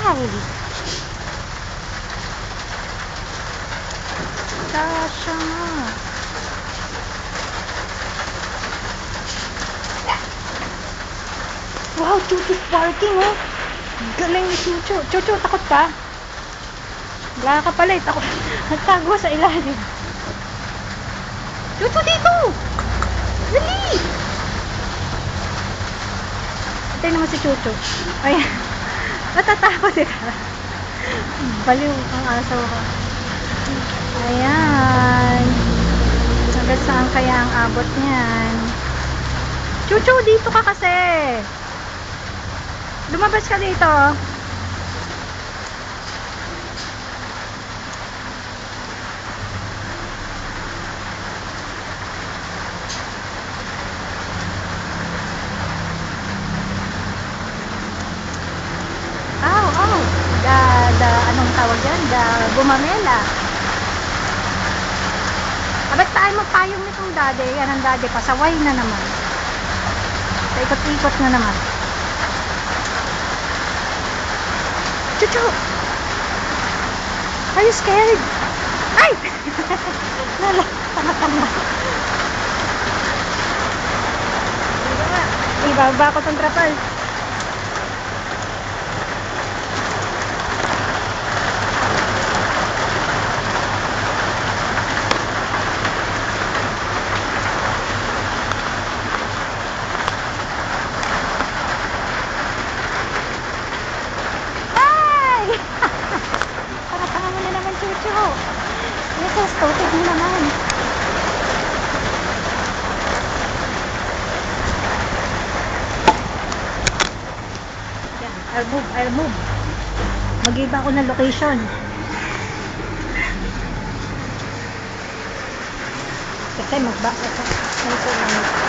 Ay! Kasha nga. Wow, Chucho's parking oh. Galing ni Chucho. Chucho, takot ka? Wala ka pala eh. Takot. Nagtago sa ilalim. Chucho, dito! Dali! Ito naman si Chucho. Ayan. Natatakot eh. Baliw ang asaw ka. Ayan. Hanggang saan kaya ang abot niyan? Chucho, dito ka kasi. Lumabas ka dito. Anong tawag yan? Gumamela. Abay tayo magpayong nitong dade. Yan ang dade. Pasaway na naman. Paikot-ikot na naman. Chuchu! Are you scared? Ay! Nala, tama-tama. Ibaba ko tong trapal. Yes, toted mo naman. Yan, I'll move. Mag-iba ako ng location. Kasi mag-back ako.